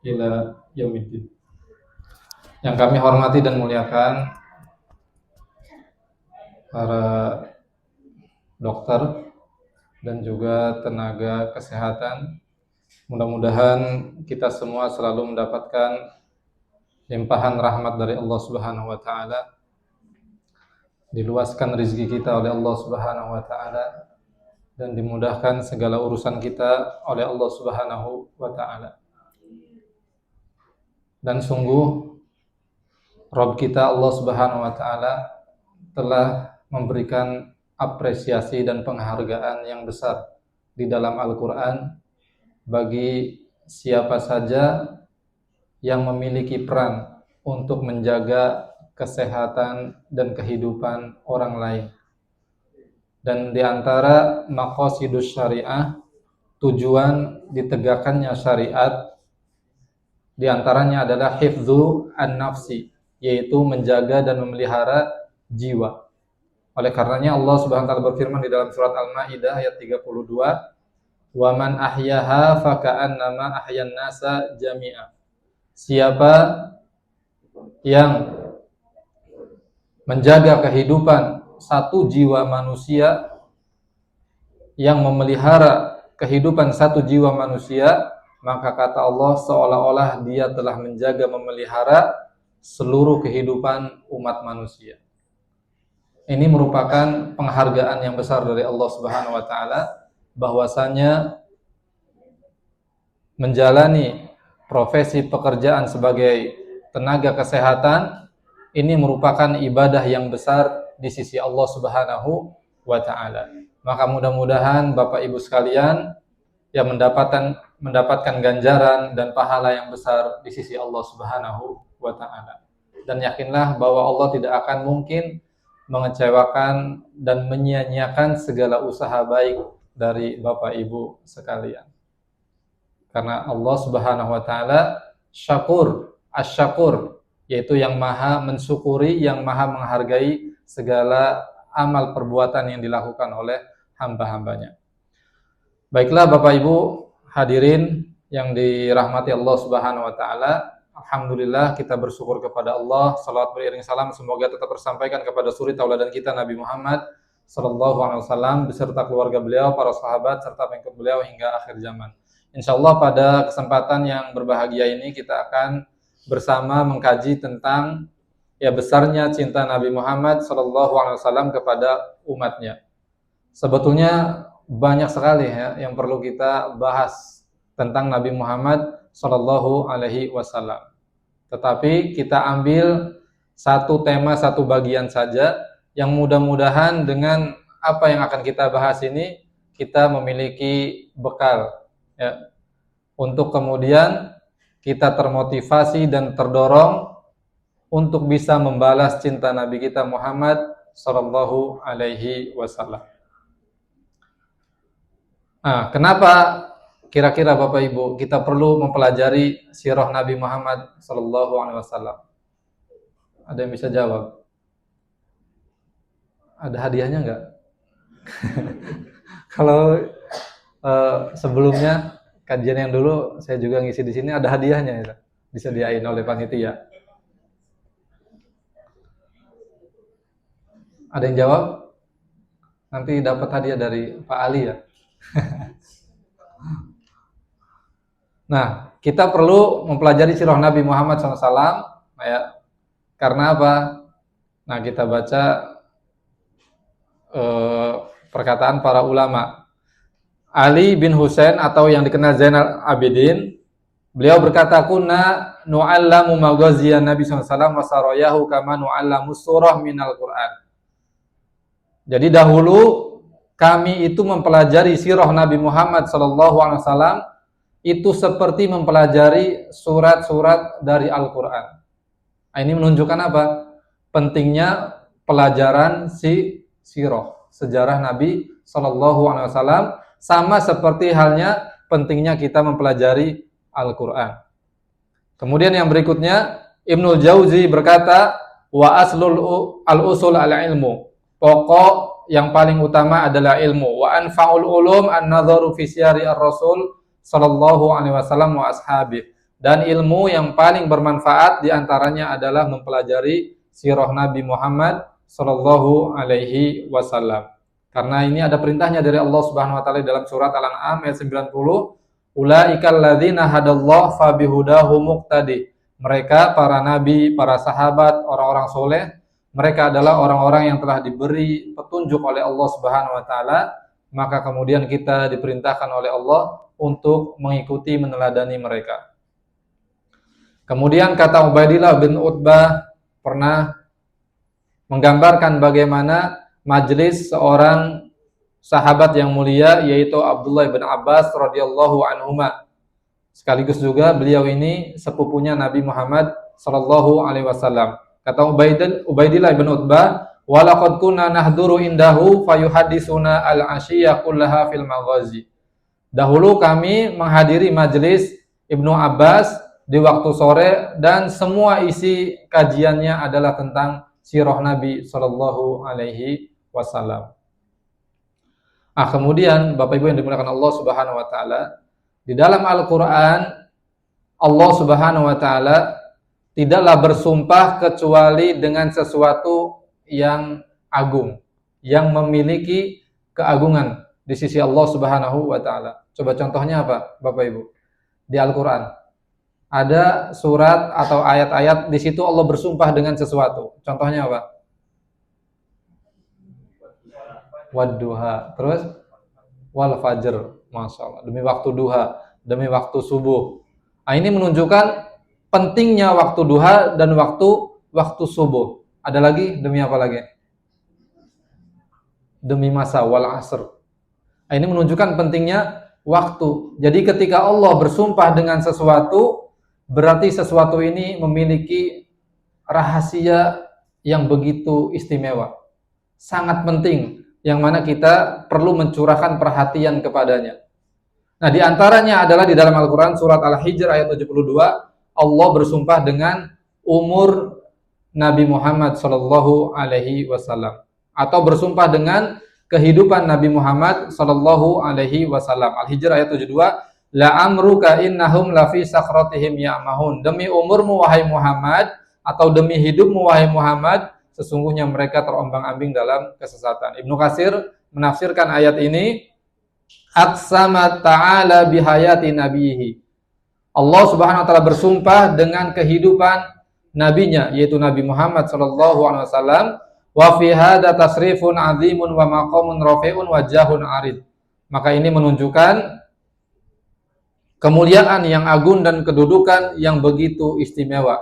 ila yaumiddin. Yang kami hormati dan muliakan para dokter dan juga tenaga kesehatan. Mudah-mudahan kita semua selalu mendapatkan limpahan rahmat dari Allah Subhanahu wa taala. Diluaskan rezeki kita oleh Allah Subhanahu wa taala dan dimudahkan segala urusan kita oleh Allah Subhanahu wa taala. Dan sungguh Rabb kita Allah Subhanahu wa taala telah memberikan apresiasi dan penghargaan yang besar di dalam Al-Qur'an bagi siapa saja yang memiliki peran untuk menjaga kesehatan dan kehidupan orang lain. Dan di antara maqasidus syariah, tujuan ditegakkannya syariat, di antaranya adalah hifdzu an-nafsi, yaitu menjaga dan memelihara jiwa. Oleh karenanya Allah Subhanahu wa taala berfirman di dalam surat Al-Maidah ayat 32, "Wa man ahyaha faka'annama ahyan nasa jami'a." Siapa yang menjaga kehidupan satu jiwa manusia, yang memelihara kehidupan satu jiwa manusia, maka kata Allah seolah-olah dia telah menjaga, memelihara seluruh kehidupan umat manusia. Ini merupakan penghargaan yang besar dari Allah Subhanahu wa taala, bahwasanya menjalani profesi pekerjaan sebagai tenaga kesehatan ini merupakan ibadah yang besar di sisi Allah Subhanahu wa taala. Maka mudah-mudahan Bapak Ibu sekalian yang mendapatkan ganjaran dan pahala yang besar di sisi Allah Subhanahu wa taala. Dan yakinlah bahwa Allah tidak akan mungkin mengecewakan dan menyia-nyiakan segala usaha baik dari Bapak Ibu sekalian. Karena Allah Subhanahu wa taala syakur, asy-syakur, yaitu yang maha mensyukuri, yang maha menghargai segala amal perbuatan yang dilakukan oleh hamba-hambanya. Baiklah Bapak Ibu hadirin yang dirahmati Allah Subhanahu wa taala, alhamdulillah kita bersyukur kepada Allah. Salawat beriring salam semoga tetap tersampaikan kepada suri tauladan kita Nabi Muhammad sallallahu alaihi wasallam beserta keluarga beliau, para sahabat serta pengikut beliau hingga akhir zaman. Insyaallah pada kesempatan yang berbahagia ini kita akan bersama mengkaji tentang besarnya cinta Nabi Muhammad sallallahu alaihi wasallam kepada umatnya. Sebetulnya banyak sekali yang perlu kita bahas tentang Nabi Muhammad sallallahu alaihi wasallam. Tetapi kita ambil satu tema, satu bagian saja yang mudah-mudahan dengan apa yang akan kita bahas ini kita memiliki bekal untuk kemudian kita termotivasi dan terdorong untuk bisa membalas cinta Nabi kita Muhammad sallallahu alaihi wasallam. Kenapa kira-kira Bapak Ibu kita perlu mempelajari sirah Nabi Muhammad sallallahu alaihi wasallam? Ada yang bisa jawab? Ada hadiahnya enggak? Kalau sebelumnya kajian yang dulu saya juga ngisi di sini ada hadiahnya ya, disediain oleh panitia. Ada yang jawab? Nanti dapat hadiah dari Pak Ali ya. Nah, kita perlu mempelajari sirah Nabi Muhammad SAW ya. Karena apa? Nah, kita baca perkataan para ulama. Ali bin Husain atau yang dikenal Zainal Abidin, beliau berkata, "Kunna nu'allamu maghaziyan Nabi SAW wa sarayahu kama nu'allamu surah minal Qur'an." Jadi dahulu kami itu mempelajari sirah Nabi Muhammad SAW itu seperti mempelajari surat-surat dari Al-Qur'an. Ini menunjukkan apa? Pentingnya pelajaran sirah, sejarah Nabi SAW. Sama seperti halnya pentingnya kita mempelajari Al-Quran. Kemudian yang berikutnya, Ibnul Jauzi berkata, wa aslul al-usul al-ilmu. Pokok yang paling utama adalah ilmu. Wa anfa'ul ulum an-nadharu fi siyari ar-rasul sallallahu alaihi wasallam wa ashabih. Dan ilmu yang paling bermanfaat diantaranya adalah mempelajari sirah Nabi Muhammad Sallallahu Alaihi Wasallam. Karena ini ada perintahnya dari Allah Subhanahu Wa Taala dalam surat Al-An'am ayat 90. Ulaikal ladzina hadallahu fabihudahu muqtadi. Mereka para nabi, para sahabat, orang-orang soleh, mereka adalah orang-orang yang telah diberi petunjuk oleh Allah Subhanahu Wa Taala. Maka kemudian kita diperintahkan oleh Allah untuk mengikuti, meneladani mereka. Kemudian kata Ubaidillah bin Utbah pernah menggambarkan bagaimana majelis seorang sahabat yang mulia, yaitu Abdullah bin Abbas radhiyallahu anhuma. Sekaligus juga beliau ini sepupunya Nabi Muhammad sallallahu alaihi wasallam. Kata Ubaidillah bin Utbah, "Walaqad kunna nahduru indahu fayuhaddisuna al-ashiyya kullaha fil maghazi." Dahulu kami menghadiri majelis Ibnu Abbas di waktu sore dan semua isi kajiannya adalah tentang sirah Nabi sallallahu alaihi wasallam. Kemudian Bapak Ibu yang dimuliakan Allah Subhanahu wa taala, di dalam Al-Qur'an Allah Subhanahu wa taala tidaklah bersumpah kecuali dengan sesuatu yang agung, yang memiliki keagungan di sisi Allah Subhanahu wa taala. Coba contohnya apa, Bapak Ibu? Di Al-Qur'an ada surat atau ayat-ayat di situ Allah bersumpah dengan sesuatu. Contohnya apa? Wadduha. Terus wal fajr. Masya Allah. Demi waktu duha, demi waktu subuh. Ini menunjukkan pentingnya waktu duha dan waktu subuh. Ada lagi? Demi apa lagi? Demi masa wal asr. Ini menunjukkan pentingnya waktu. Jadi ketika Allah bersumpah dengan sesuatu, berarti sesuatu ini memiliki rahasia yang begitu istimewa, sangat penting, yang mana kita perlu mencurahkan perhatian kepadanya. Nah, diantaranya adalah di dalam Al-Quran surat Al-Hijr ayat 72, Allah bersumpah dengan umur Nabi Muhammad Sallallahu Alaihi Wasallam, atau bersumpah dengan kehidupan Nabi Muhammad Sallallahu Alaihi Wasallam. Al-Hijr ayat 72, la amruka innahum lafi sakratihim ya'mahun. Demi umurmu wahai Muhammad, atau demi hidupmu wahai Muhammad, sesungguhnya mereka terombang-ambing dalam kesesatan. Ibnu Katsir menafsirkan ayat ini, aqsama ta'ala bihayati nabihi. Allah Subhanahu wa taala bersumpah dengan kehidupan nabinya, yaitu Nabi Muhammad sallallahu alaihi wasallam, wa fi hadza tasrifun 'azimun wa maqamun rafi'un wa jahun 'arid. Maka ini menunjukkan kemuliaan yang agung dan kedudukan yang begitu istimewa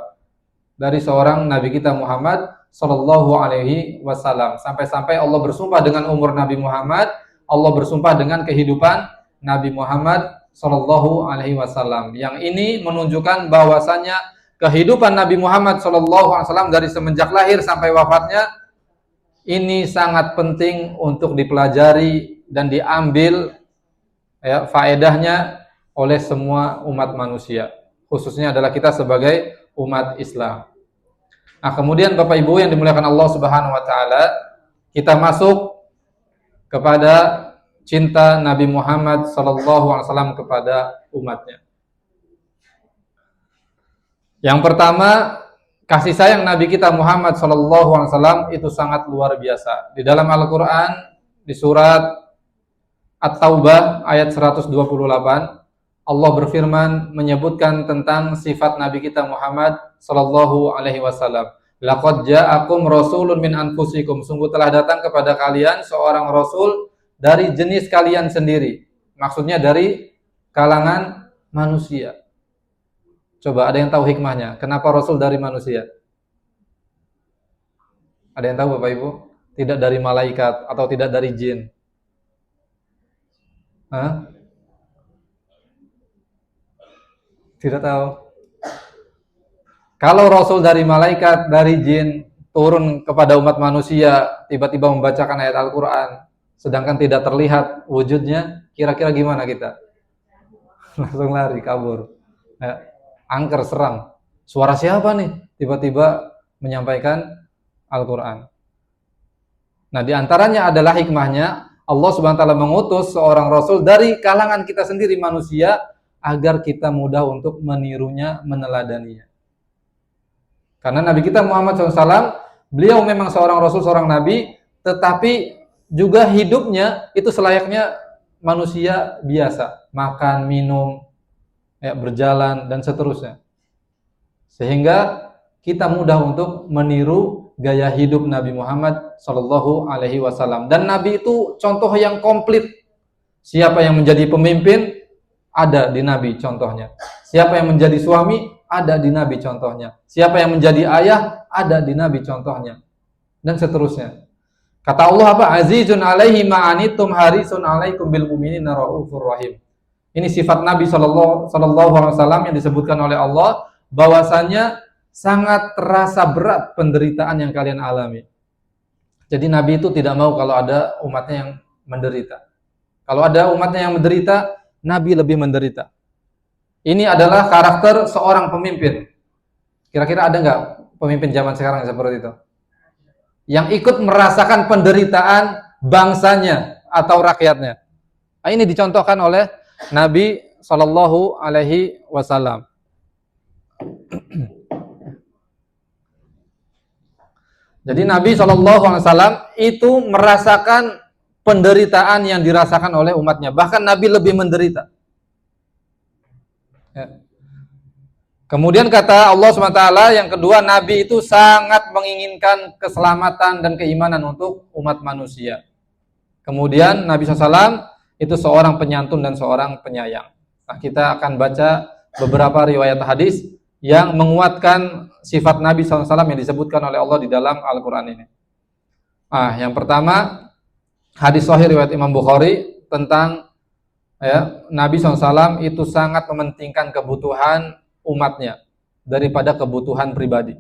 dari seorang Nabi kita Muhammad Sallallahu Alaihi Wasallam. Sampai-sampai Allah bersumpah dengan umur Nabi Muhammad, Allah bersumpah dengan kehidupan Nabi Muhammad Sallallahu Alaihi Wasallam. Yang ini menunjukkan bahwasannya kehidupan Nabi Muhammad Sallallahu Alaihi Wasallam dari semenjak lahir sampai wafatnya ini sangat penting untuk dipelajari dan diambil faedahnya oleh semua umat manusia, khususnya adalah kita sebagai umat Islam. Nah, kemudian Bapak Ibu yang dimuliakan Allah Subhanahu wa taala, kita masuk kepada cinta Nabi Muhammad sallallahu alaihi wasallam kepada umatnya. Yang pertama, kasih sayang Nabi kita Muhammad sallallahu alaihi wasallam itu sangat luar biasa. Di dalam Al-Qur'an di surat At-Taubah ayat 128, Allah berfirman menyebutkan tentang sifat Nabi kita Muhammad sallallahu alaihi wasallam. Laqad ja'akum rasulun min anfusikum. Sungguh telah datang kepada kalian seorang rasul dari jenis kalian sendiri. Maksudnya dari kalangan manusia. Coba ada yang tahu hikmahnya? Kenapa rasul dari manusia? Ada yang tahu Bapak Ibu? Tidak dari malaikat atau tidak dari jin? Hah? Tidak tahu. Kalau Rasul dari malaikat, dari jin, turun kepada umat manusia, tiba-tiba membacakan ayat Al-Quran, sedangkan tidak terlihat wujudnya, kira-kira gimana kita? Langsung lari, kabur. Angker, serang. Suara siapa nih? Tiba-tiba menyampaikan Al-Quran. Nah, diantaranya adalah hikmahnya, Allah Subhanahu wa taala mengutus seorang Rasul dari kalangan kita sendiri manusia, agar kita mudah untuk menirunya, meneladaninya. Karena Nabi kita Muhammad SAW, beliau memang seorang Rasul, seorang Nabi, tetapi juga hidupnya itu selayaknya manusia biasa, makan, minum, ya, berjalan dan seterusnya. Sehingga kita mudah untuk meniru gaya hidup Nabi Muhammad Shallallahu Alaihi Wasallam. Dan Nabi itu contoh yang komplit. Siapa yang menjadi pemimpin ada di Nabi contohnya. Siapa yang menjadi suami ada di Nabi contohnya. Siapa yang menjadi ayah ada di Nabi contohnya. Dan seterusnya. Kata Allah apa? Azizun alaihi ma'anitum harisun alaikum bil mu'minina raufur rahim. Ini sifat Nabi Shallallahu Alaihi Wasallam yang disebutkan oleh Allah, bahwasanya sangat terasa berat penderitaan yang kalian alami. Jadi Nabi itu tidak mau kalau ada umatnya yang menderita. Kalau ada umatnya yang menderita, Nabi lebih menderita. Ini adalah karakter seorang pemimpin. Kira-kira ada nggak pemimpin zaman sekarang yang seperti itu? Yang ikut merasakan penderitaan bangsanya atau rakyatnya. Nah, ini dicontohkan oleh Nabi Shallallahu Alaihi Wasallam. Jadi Nabi Shallallahu Alaihi Wasallam itu merasakan penderitaan yang dirasakan oleh umatnya. Bahkan Nabi lebih menderita. Ya. Kemudian kata Allah SWT yang kedua, Nabi itu sangat menginginkan keselamatan dan keimanan untuk umat manusia. Kemudian Nabi SAW itu seorang penyantun dan seorang penyayang. Nah, kita akan baca beberapa riwayat hadis yang menguatkan sifat Nabi SAW yang disebutkan oleh Allah di dalam Al-Quran ini. Nah, yang pertama, hadis sahih riwayat Imam Bukhari tentang Nabi SAW itu sangat mementingkan kebutuhan umatnya daripada kebutuhan pribadi.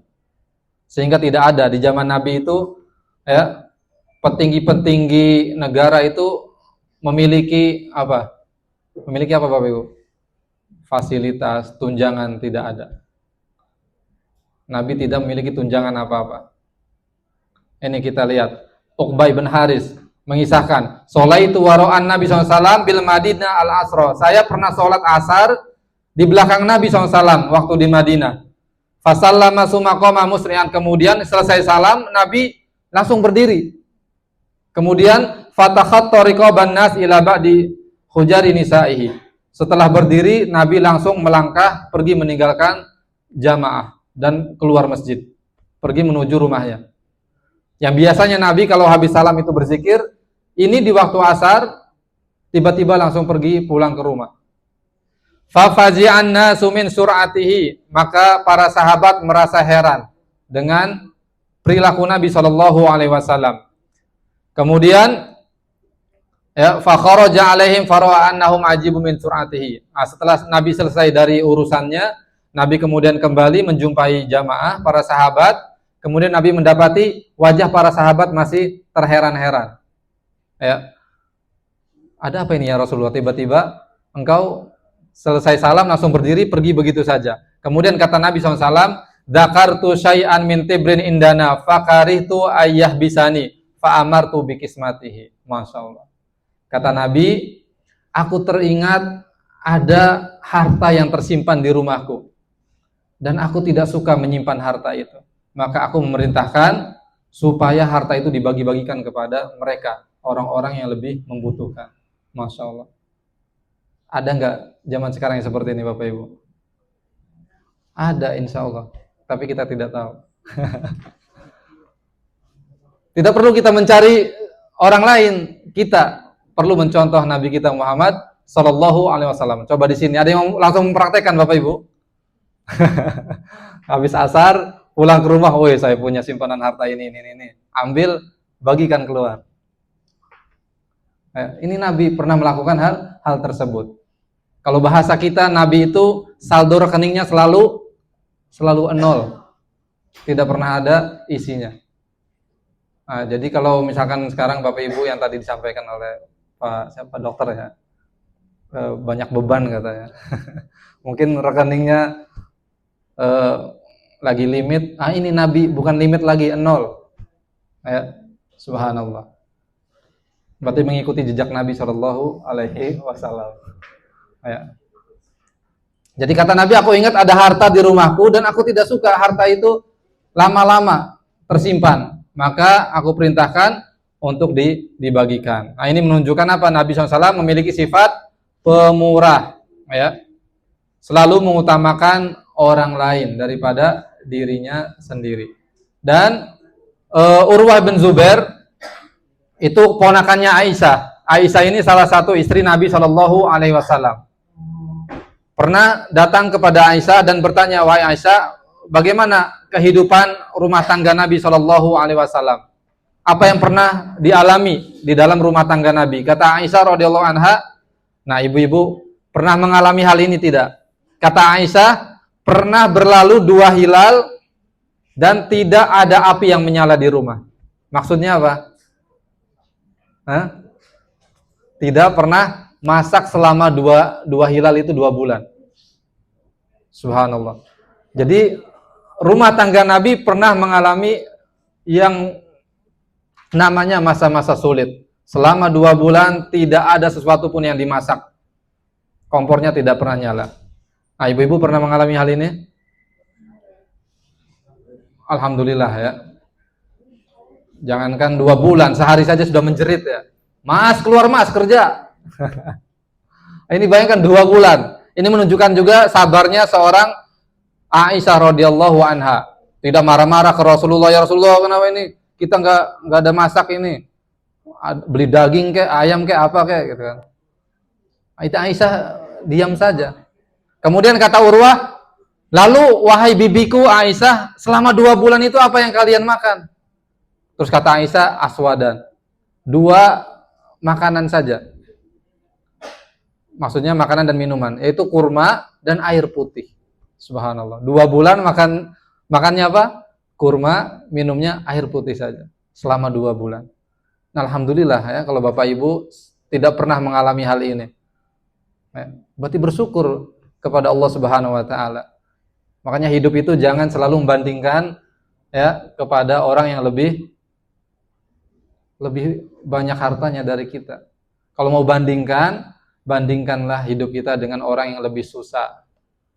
Sehingga tidak ada di zaman Nabi itu petinggi-petinggi negara itu memiliki apa? Memiliki apa Bapak Ibu? Fasilitas, tunjangan, tidak ada. Nabi tidak memiliki tunjangan apa-apa. Ini kita lihat. Uqbah bin Haris mengisahkan, "Sholaitu wara'an Nabi SAW bil Madinah al-Asra." Saya pernah sholat asar di belakang Nabi SAW waktu di Madinah. Fasallama sumaqama musri'an. Kemudian selesai salam, Nabi langsung berdiri. Kemudian fatakhatta riqaban nas ila ba'di hujari nisaihi. Setelah berdiri, Nabi langsung melangkah pergi meninggalkan jamaah dan keluar masjid, pergi menuju rumahnya. Yang biasanya Nabi kalau habis salam itu berzikir, ini di waktu asar tiba-tiba langsung pergi pulang ke rumah. Fa fazi'an nasu min sur'atihi, maka para sahabat merasa heran dengan perilaku Nabi sallallahu alaihi wasallam. Kemudian fa kharaja alaihim fara'a annahum ajibu min sur'atihi. Nah, setelah Nabi selesai dari urusannya, Nabi kemudian kembali menjumpai jamaah para sahabat. Kemudian Nabi mendapati wajah para sahabat masih terheran-heran. Ada apa ini ya Rasulullah? Tiba-tiba engkau selesai salam langsung berdiri pergi begitu saja. Kemudian kata Nabi SAW, "Dzakartu syai'an min tibrin indana fakarihtu ayyah bisani fa amartu bi kismatihi." Masyaallah. Kata Nabi, aku teringat ada harta yang tersimpan di rumahku dan aku tidak suka menyimpan harta itu. Maka aku memerintahkan supaya harta itu dibagi-bagikan kepada mereka, orang-orang yang lebih membutuhkan. Masya Allah. Ada nggak zaman sekarang yang seperti ini Bapak Ibu? Ada insya Allah, tapi kita tidak tahu. Tidak perlu kita mencari orang lain, kita perlu mencontoh Nabi kita Muhammad Sallallahu Alaihi Wasallam. Coba di sini ada yang langsung mempraktekkan Bapak Ibu. Habis asar pulang ke rumah, woi saya punya simpanan harta ini, ambil bagikan keluar. Ini Nabi pernah melakukan hal tersebut. Kalau bahasa kita, Nabi itu saldo rekeningnya selalu nol, tidak pernah ada isinya. Nah, jadi kalau misalkan sekarang Bapak Ibu yang tadi disampaikan oleh Pak dokter ya, banyak beban katanya. Mungkin rekeningnya lagi limit. Ini Nabi bukan limit lagi, nol. Subhanallah. Berarti mengikuti jejak Nabi Shallallahu Alaihi Wasallam. Jadi kata Nabi, aku ingat ada harta di rumahku dan aku tidak suka harta itu lama-lama tersimpan. Maka aku perintahkan untuk dibagikan. Nah, ini menunjukkan apa? Nabi SAW memiliki sifat pemurah, ya. Selalu mengutamakan orang lain daripada dirinya sendiri. Dan Urwah bin Zubair itu ponakannya Aisyah. Aisyah ini salah satu istri Nabi SAW. Pernah datang kepada Aisyah dan bertanya, wahai Aisyah, bagaimana kehidupan rumah tangga Nabi SAW? Apa yang pernah dialami di dalam rumah tangga Nabi? Kata Aisyah radhiyallahu anha, nah ibu-ibu pernah mengalami hal ini tidak? Kata Aisyah, pernah berlalu 2 hilal dan tidak ada api yang menyala di rumah. Maksudnya apa? Hah? Tidak pernah masak selama dua hilal itu 2 bulan. Subhanallah. Jadi rumah tangga Nabi pernah mengalami yang namanya masa-masa sulit. Selama 2 bulan tidak ada sesuatu pun yang dimasak. Kompornya tidak pernah nyala. Nah, ibu-ibu pernah mengalami hal ini? Alhamdulillah ya. Jangankan 2 bulan, sehari saja sudah menjerit ya. Mas, keluar mas, kerja. Ini bayangkan 2 bulan. Ini menunjukkan juga sabarnya seorang Aisyah radhiyallahu anha. Tidak marah-marah ke Rasulullah, ya Rasulullah, kenapa ini kita nggak ada masak ini? Beli daging kayak ayam kayak apa kayak gitu kan. Itu Aisyah diam saja. Kemudian kata Urwah, lalu wahai bibiku Aisyah, selama 2 bulan itu apa yang kalian makan? Terus kata Aisyah, aswadan. 2 makanan saja. Maksudnya makanan dan minuman, yaitu kurma dan air putih. Subhanallah. 2 bulan makannya apa? Kurma, minumnya air putih saja. Selama 2 bulan. Nah, alhamdulillah ya kalau Bapak Ibu tidak pernah mengalami hal ini. Berarti bersyukur kepada Allah Subhanahu wa taala. Makanya hidup itu jangan selalu membandingkan ya kepada orang yang lebih banyak hartanya dari kita. Kalau mau bandingkanlah hidup kita dengan orang yang lebih susah,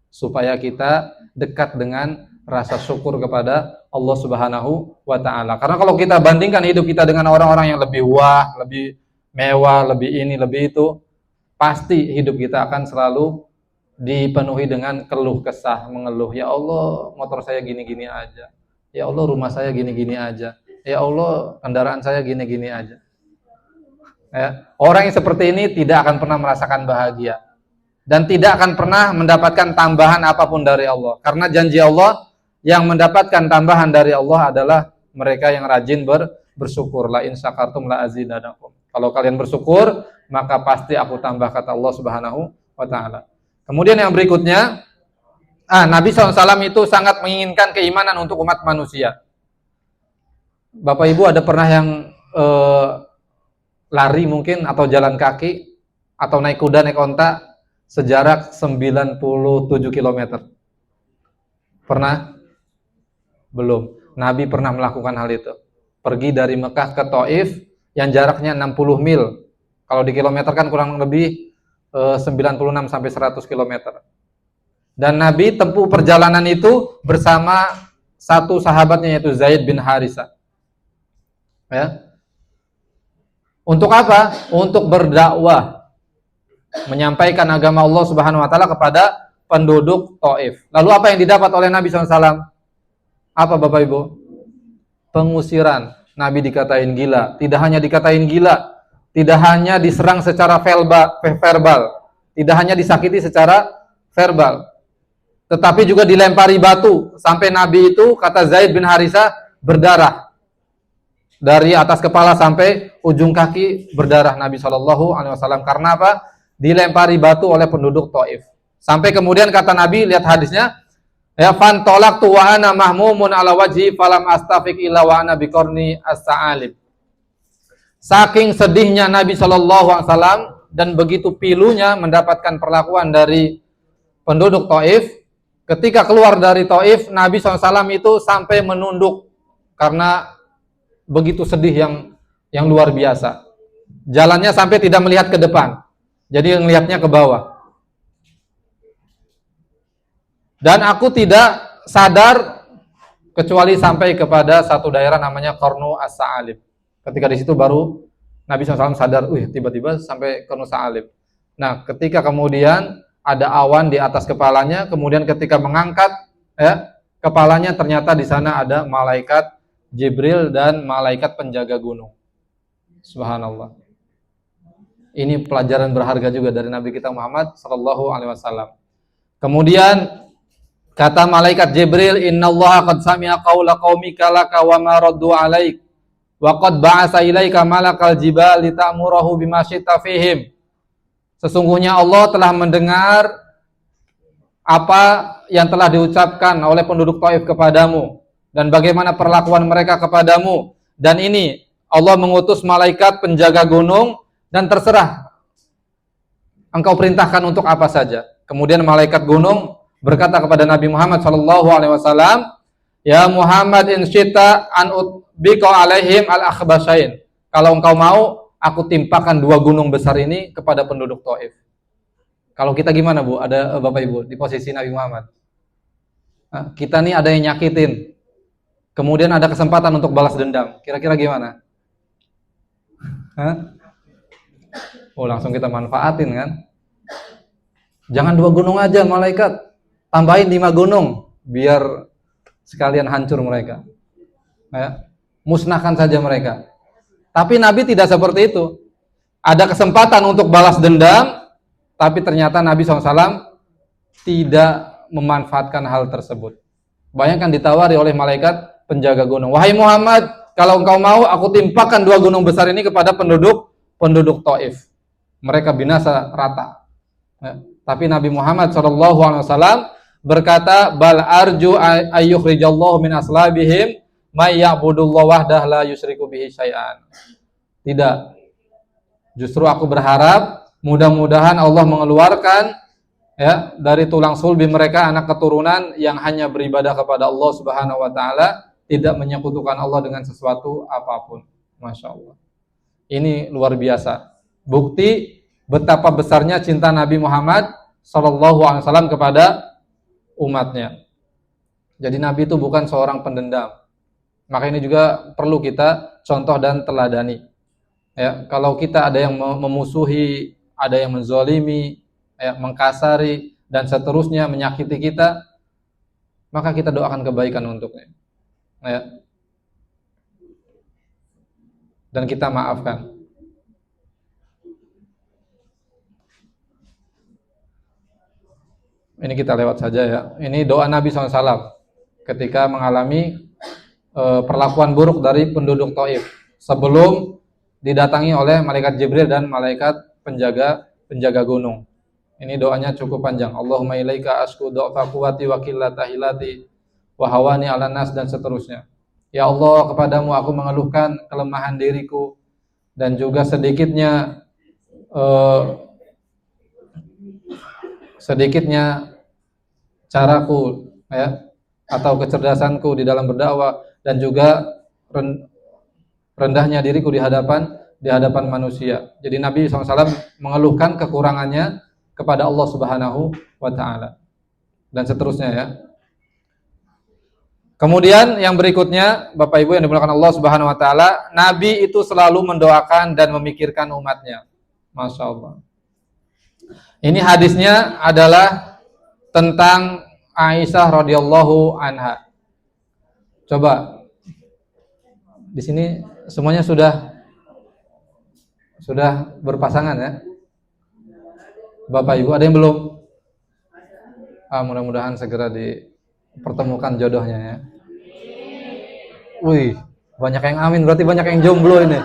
supaya kita dekat dengan rasa syukur kepada Allah Subhanahu wa taala. Karena kalau kita bandingkan hidup kita dengan orang-orang yang lebih wah, lebih mewah, lebih ini, lebih itu, pasti hidup kita akan selalu dipenuhi dengan keluh kesah, mengeluh, ya Allah motor saya gini-gini aja, ya Allah rumah saya gini-gini aja, ya Allah kendaraan saya gini-gini aja. Ya, orang yang seperti ini tidak akan pernah merasakan bahagia dan tidak akan pernah mendapatkan tambahan apapun dari Allah, karena janji Allah yang mendapatkan tambahan dari Allah adalah mereka yang rajin bersyukur. La in syakartum la azidanakum. Kalau kalian bersyukur maka pasti aku tambah, kata Allah Subhanahu wa taala. Kemudian yang berikutnya, Nabi SAW itu sangat menginginkan keimanan untuk umat manusia. Bapak Ibu ada pernah yang lari mungkin atau jalan kaki atau naik kuda, naik onta sejarak 97 km? Pernah? Belum. Nabi pernah melakukan hal itu. Pergi dari Mekah ke Taif yang jaraknya 60 mil. Kalau dikilometerkan kurang lebih 96 sampai 100 km. Dan Nabi tempuh perjalanan itu bersama satu sahabatnya yaitu Zaid bin Harisah. Ya. Untuk apa? Untuk berdakwah, menyampaikan agama Allah Subhanahu wa taala kepada penduduk Taif. Lalu apa yang didapat oleh Nabi SAW? Apa Bapak Ibu? Pengusiran. Nabi dikatain gila. Tidak hanya dikatain gila, tidak hanya diserang secara verbal, tidak hanya disakiti secara verbal, tetapi juga dilempari batu sampai Nabi itu, kata Zaid bin Harisah, berdarah dari atas kepala sampai ujung kaki, berdarah Nabi SAW. Karena apa? Dilempari batu oleh penduduk Taif. Sampai kemudian kata Nabi, lihat hadisnya, ya, fantolaktu wa ana mahmumun ala wajhi falam astafiq illa wa ana biqarni as-sa'alib. Saking sedihnya Nabi SAW dan begitu pilunya mendapatkan perlakuan dari penduduk Taif, ketika keluar dari Taif, Nabi SAW itu sampai menunduk karena begitu sedih yang luar biasa. Jalannya sampai tidak melihat ke depan, jadi melihatnya ke bawah. Dan aku tidak sadar kecuali sampai kepada satu daerah namanya Qarnu As-Sa'alib. Ketika di situ baru Nabi SAW sadar, tiba-tiba sampai Qarnu As-Sa'alib. Nah, ketika kemudian ada awan di atas kepalanya, kemudian ketika mengangkat kepalanya, ternyata di sana ada malaikat Jibril dan malaikat penjaga gunung. Subhanallah. Ini pelajaran berharga juga dari Nabi kita Muhammad sallallahu alaihi wasallam. Kemudian kata malaikat Jibril, "Innallaha qad sami'a qaula qaumika laka wa ma raddu 'alaik wa qad ba'atsa ilaika malakal jibal lita'murahu bima syi'ta fihim." Sesungguhnya Allah telah mendengar apa yang telah diucapkan oleh penduduk Taif kepadamu dan bagaimana perlakuan mereka kepadamu, dan ini Allah mengutus malaikat penjaga gunung dan terserah engkau perintahkan untuk apa saja. Kemudian malaikat gunung berkata kepada Nabi Muhammad SAW, "Ya Muhammad, in syi'ta an utbika alaihim al-akhbasain." Kalau engkau mau, aku timpakan 2 gunung besar ini kepada penduduk Taif. Kalau kita gimana, Bu? Ada Bapak Ibu di posisi Nabi Muhammad. Nah, kita nih ada yang nyakitin, kemudian ada kesempatan untuk balas dendam. Kira-kira gimana? Hah? Langsung kita manfaatin kan? Jangan 2 gunung aja malaikat, tambahin 5 gunung biar sekalian hancur mereka. Musnahkan saja mereka. Tapi Nabi tidak seperti itu. Ada kesempatan untuk balas dendam, tapi ternyata Nabi SAW tidak memanfaatkan hal tersebut. Bayangkan ditawari oleh malaikat penjaga gunung, "Wahai Muhammad, kalau engkau mau, aku timpakan 2 gunung besar ini kepada penduduk Taif. Mereka binasa rata." Tapi Nabi Muhammad SAW berkata, "Bal arju ayyukhrijallahu min aslabihim may ya'budullahu wahdah la yusyriku bihi syai'an." Tidak. Justru aku berharap mudah-mudahan Allah mengeluarkan dari tulang sulbi mereka anak keturunan yang hanya beribadah kepada Allah Subhanahu wa taala, tidak menyekutukan Allah dengan sesuatu apapun. Masya Allah. Ini luar biasa. Bukti betapa besarnya cinta Nabi Muhammad SAW kepada umatnya. Jadi Nabi itu bukan seorang pendendam. Maka ini juga perlu kita contoh dan teladani. Kalau kita ada yang memusuhi, ada yang menzalimi, mengkasari dan seterusnya, menyakiti kita, maka kita doakan kebaikan untuknya. Dan kita maafkan. Ini kita lewat saja ya. Ini doa Nabi SAW ketika mengalami perlakuan buruk dari penduduk Taif sebelum didatangi oleh malaikat Jibril dan malaikat penjaga gunung. Ini doanya cukup panjang. Allahumma ilaika asku dha'fa quwwati wa qillata hilati wa hawani 'alan nas, dan seterusnya. Ya Allah, kepadamu aku mengeluhkan kelemahan diriku dan juga sedikitnya caraku atau kecerdasanku di dalam berdakwah, dan juga rendahnya diriku di hadapan manusia. Jadi Nabi SAW mengeluhkan kekurangannya kepada Allah Subhanahu wa taala dan seterusnya ya. Kemudian yang berikutnya, Bapak Ibu yang dimuliakan Allah Subhanahu wa taala, Nabi itu selalu mendoakan dan memikirkan umatnya. Masya Allah. Ini hadisnya adalah tentang Aisyah radhiyallahu anha. Coba di sini semuanya sudah berpasangan ya? Bapak Ibu, ada yang belum? Mudah-mudahan segera dipertemukan jodohnya ya. Wih, banyak yang amin, berarti banyak yang jomblo ini.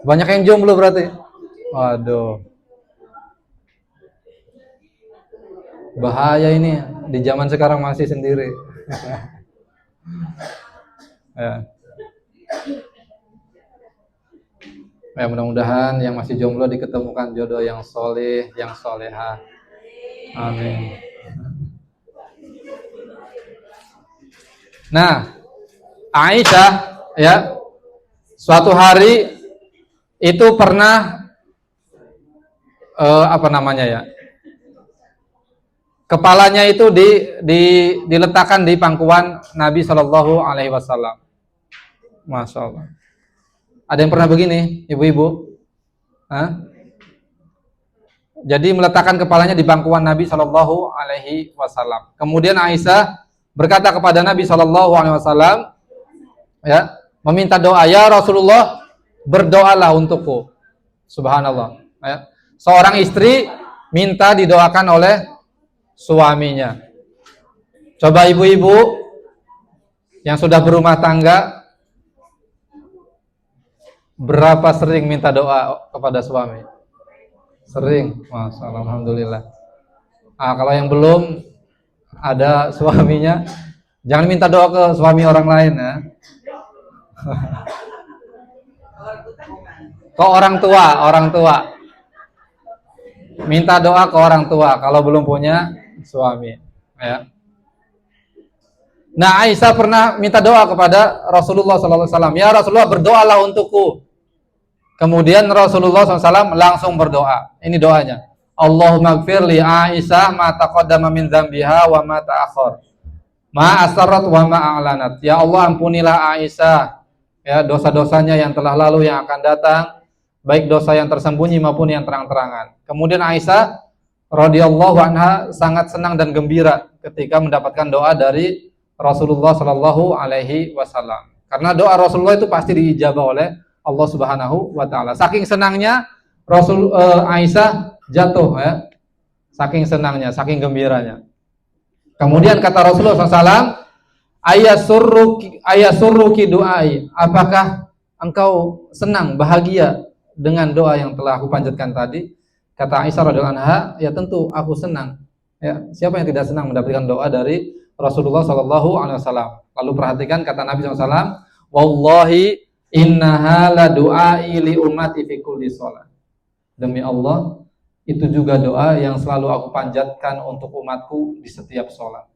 Banyak yang jomblo berarti. Waduh. Bahaya ini, di zaman sekarang masih sendiri. Ya, mudah-mudahan yang masih jomblo diketemukan jodoh yang soleh, yang solehah. Amin. Nah, Aisyah ya, suatu hari itu pernah kepalanya itu diletakkan di pangkuan Nabi Shallallahu Alaihi Wasallam. Masya Allah. Ada yang pernah begini, ibu-ibu? Hah? Jadi meletakkan kepalanya di pangkuan Nabi Shallallahu Alaihi Wasallam. Kemudian Aisyah berkata kepada Nabi Shallallahu Alaihi Wasallam, ya, meminta doa, ya Rasulullah, berdoalah untukku. Subhanallah. Ya. Seorang istri minta didoakan oleh suaminya. Coba ibu-ibu yang sudah berumah tangga, berapa sering minta doa kepada suami? Sering, Masya Allah, alhamdulillah. Kalau yang belum ada suaminya, jangan minta doa ke suami orang lain ya. Ke orang tua. Minta doa ke orang tua kalau belum punya suami. Ya. Nah, Aisyah pernah minta doa kepada Rasulullah SAW. Ya Rasulullah, berdoalah untukku. Kemudian Rasulullah SAW langsung berdoa. Ini doanya. Allahumma gfir li Aisyah ma taqaddama min dzambiha wa ma ta'akhkhar. Ma asarrat wa ma a'lanat. Ya Allah, ampunilah Aisyah, ya, dosa-dosanya yang telah lalu, yang akan datang, baik dosa yang tersembunyi maupun yang terang-terangan. Kemudian Aisyah radhiyallahu anha sangat senang dan gembira ketika mendapatkan doa dari Rasulullah sallallahu alaihi wasallam. Karena doa Rasulullah itu pasti diijabah oleh Allah Subhanahu wa taala. Saking senangnya Aisyah jatuh ya. Saking senangnya, saking gembiranya. Kemudian kata Rasulullah SAW, ayasurruki du'ai. Apakah engkau senang, bahagia dengan doa yang telah aku panjatkan tadi? Kata Aisyah radhiyallahu anha, ya tentu aku senang. Ya, siapa yang tidak senang mendapatkan doa dari Rasulullah SAW? Lalu perhatikan kata Nabi SAW, wallahi innaha la du'ai li ummati fi kulli shalah. Demi Allah, itu juga doa yang selalu aku panjatkan untuk umatku di setiap sholat.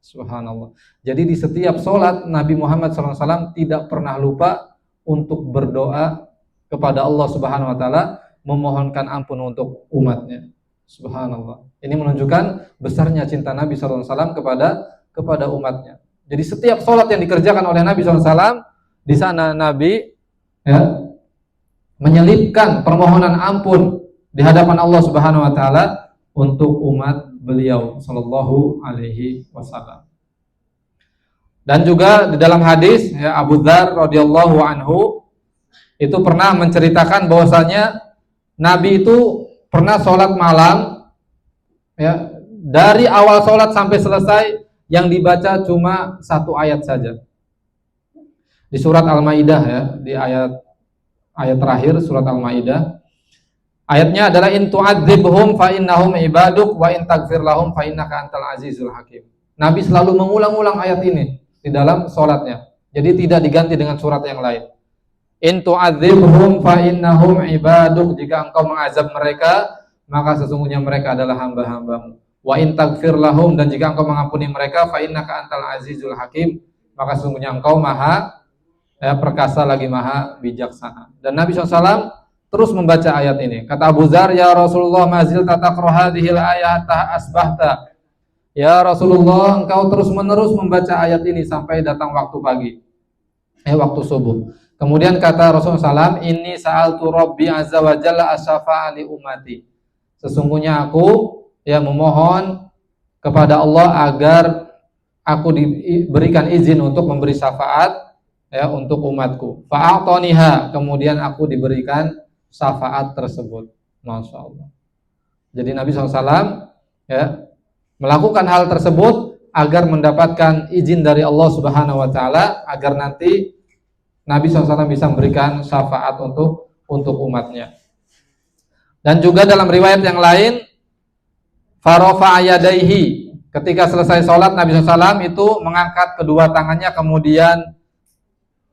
Subhanallah. Jadi di setiap sholat Nabi Muhammad SAW tidak pernah lupa untuk berdoa kepada Allah Subhanahu Wa Taala, memohonkan ampun untuk umatnya. Subhanallah. Ini menunjukkan besarnya cinta Nabi SAW kepada umatnya. Jadi setiap sholat yang dikerjakan oleh Nabi SAW, di sana Nabi ya, menyelipkan permohonan ampun di hadapan Allah Subhanahu wa taala untuk umat beliau sallallahu alaihi wasallam. Dan juga di dalam hadis ya, Abu Dzar radhiyallahu anhu itu pernah menceritakan bahwasanya Nabi itu pernah sholat malam ya, dari awal sholat sampai selesai yang dibaca cuma satu ayat saja. Di surat Al-Maidah ya, di ayat terakhir surat Al-Maidah. Ayatnya adalah in tu'adzibhum fa innahum ibaduk wa in taghfir lahum fa innaka antal azizul hakim. Nabi selalu mengulang-ulang ayat ini di dalam salatnya. Jadi tidak diganti dengan surat yang lain. In tu'adzibhum fa innahum ibaduk, jika engkau mengazab mereka maka sesungguhnya mereka adalah hamba-hambamu. Wa in taghfir lahum, dan jika engkau mengampuni mereka fa innaka antal azizul hakim, maka sesungguhnya engkau maha perkasa lagi maha bijaksana. Dan Nabi SAW terus membaca ayat ini. Kata Abu Dzar, ya Rasulullah mazil tataqra hadhil ayat asbahta. Ya Rasulullah, engkau terus menerus membaca ayat ini sampai datang waktu pagi, waktu subuh. Kemudian kata Rasulullah SAW, inni sa'altu Rabbi azza wa jalla asyafa'a li ummati. Sesungguhnya aku memohon kepada Allah agar aku diberikan izin untuk memberi syafaat untuk umatku. Fa'atoniha, kemudian aku diberikan syafaat tersebut. Masya Allah. Jadi Nabi SAW melakukan hal tersebut agar mendapatkan izin dari Allah Subhanahu Wa Taala, agar nanti Nabi SAW bisa memberikan syafaat untuk umatnya. Dan juga dalam riwayat yang lain, farofa yadaihi, ketika selesai sholat Nabi SAW itu mengangkat kedua tangannya kemudian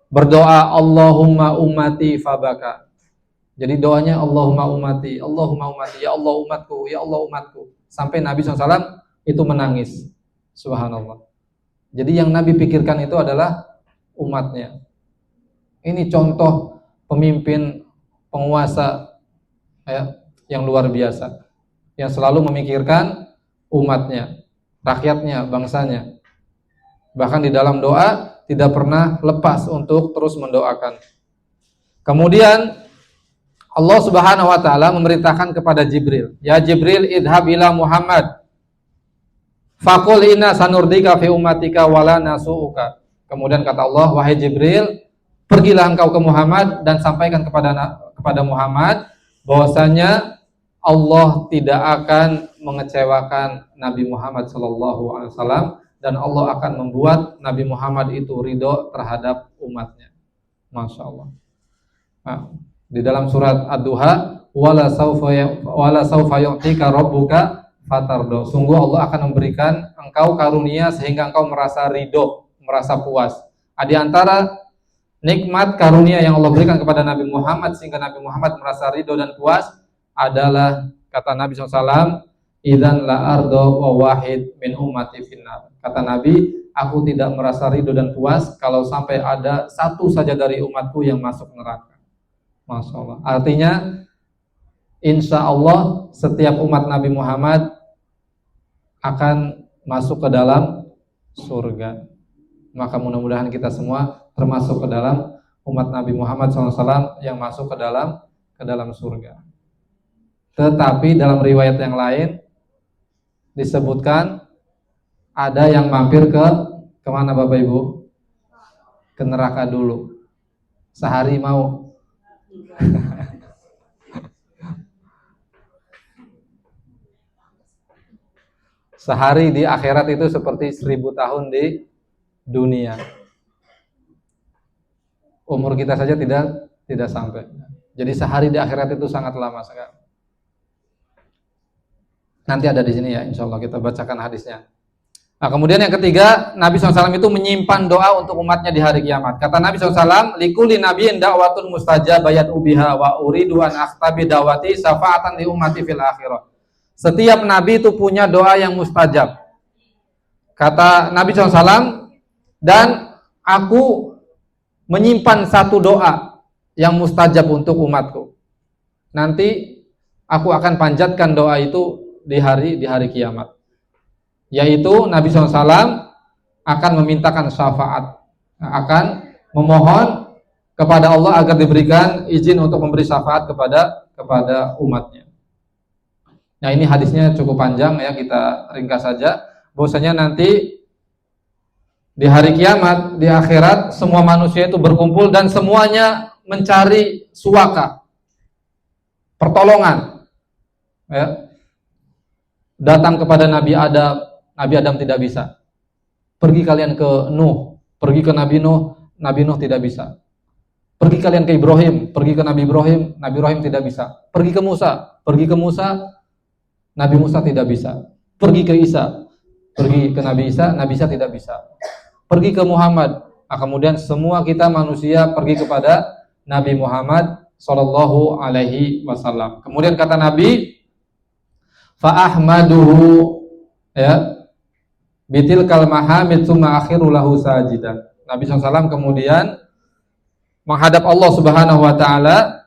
berdoa Allahumma ummati fabaka. Jadi doanya Allahumma ummati, ya Allah umatku, ya Allah umatku. Sampai Nabi SAW itu menangis. Subhanallah. Jadi yang Nabi pikirkan itu adalah umatnya. Ini contoh pemimpin, penguasa yang luar biasa, yang selalu memikirkan umatnya. rakyatnya, bangsanya. Bahkan di dalam doa tidak pernah lepas untuk terus mendoakan. Kemudian Allah Subhanahu wa taala memerintahkan kepada Jibril, "Ya Jibril, idhab ila Muhammad. Faqul inna sanurdika fi ummatika wala nasuuka." Kemudian kata Allah, "Wahai Jibril, pergilah engkau ke Muhammad dan sampaikan kepada Muhammad bahwasanya Allah tidak akan mengecewakan Nabi Muhammad sallallahu alaihi wasallam dan Allah akan membuat Nabi Muhammad itu ridho terhadap umatnya." Masya Allah. Nah, di dalam surat Ad-Duha, wala saufa yu'tika rabbuka fatardo. Sungguh Allah akan memberikan engkau karunia sehingga engkau merasa ridho, merasa puas. Di antara nikmat karunia yang Allah berikan kepada Nabi Muhammad sehingga Nabi Muhammad merasa ridho dan puas adalah kata Nabi SAW, idzan la ardo wa wahid min ummati finnar. Kata Nabi, aku tidak merasa ridho dan puas kalau sampai ada satu saja dari umatku yang masuk neraka. Masya Allah. Artinya, insya Allah setiap umat Nabi Muhammad akan masuk ke dalam surga. Maka mudah-mudahan kita semua termasuk ke dalam umat Nabi Muhammad SAW yang masuk ke dalam surga. Tetapi dalam riwayat yang lain disebutkan ada yang mampir kemana Bapak Ibu? Ke neraka dulu. Sehari mau. Sehari di akhirat itu seperti 1000 tahun di dunia. Umur kita saja tidak sampai. Jadi sehari di akhirat itu sangat lama sekali. Nanti ada di sini ya, insya Allah kita bacakan hadisnya. Nah, kemudian yang ketiga, Nabi SAW itu menyimpan doa untuk umatnya di hari kiamat. Kata Nabi SAW, "Likulli nabiyyin da'watun mustajabayat ubiha wa uridu an akhtabi da'wati syafa'atan li ummati fil akhirah." Setiap nabi itu punya doa yang mustajab. Kata Nabi SAW, dan aku menyimpan satu doa yang mustajab untuk umatku. Nanti aku akan panjatkan doa itu di hari kiamat. Yaitu Nabi SAW akan memintakan syafaat, akan memohon kepada Allah agar diberikan izin untuk memberi syafaat kepada umatnya. Nah, ini hadisnya cukup panjang ya, kita ringkas saja. Bahwasanya nanti di hari kiamat, di akhirat, semua manusia itu berkumpul dan semuanya mencari suaka, pertolongan. Ya. Datang kepada Nabi Adam tidak bisa. Pergi kalian ke Nuh, pergi ke Nabi Nuh tidak bisa. Pergi kalian ke Ibrahim, pergi ke Nabi Ibrahim tidak bisa. Pergi ke Musa, Nabi Musa tidak bisa. Pergi ke Isa, pergi ke Nabi Isa tidak bisa. Pergi ke Muhammad, kemudian semua kita manusia pergi kepada Nabi Muhammad sallallahu alaihi wasallam. Kemudian kata Nabi, fa ahmaduhu ya bitilkal mahamid tsumma akhiru lahu sajidan. Nabi SAW kemudian menghadap Allah Subhanahu wa taala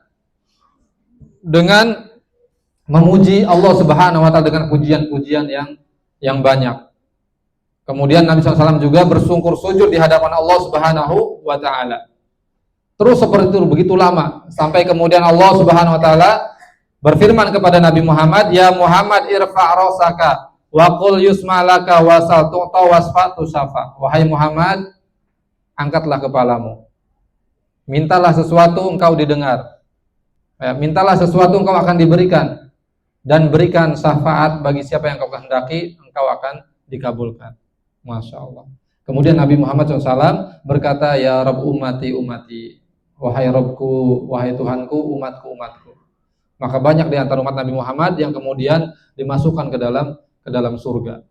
dengan memuji Allah Subhanahu wa taala dengan pujian-pujian yang banyak. Kemudian Nabi SAW juga bersungkur sujud di hadapan Allah Subhanahu wa taala. Terus seperti itu begitu lama sampai kemudian Allah Subhanahu wa taala berfirman kepada Nabi Muhammad, "Ya Muhammad, irfa' ra'saka wa qul yusma'laka wasal tu'ta wasfa'tu syafa." Wahai Muhammad, angkatlah kepalamu. Mintalah sesuatu engkau didengar. Mintalah sesuatu engkau akan diberikan. Dan berikan syafaat bagi siapa yang kau kehendaki, engkau akan dikabulkan. Masya Allah. Kemudian Nabi Muhammad SAW berkata, "Ya Rabb ummati ummati." Wahai Rabbku, wahai Tuhanku, umatku umatku. Maka banyak di antara umat Nabi Muhammad yang kemudian dimasukkan ke dalam surga.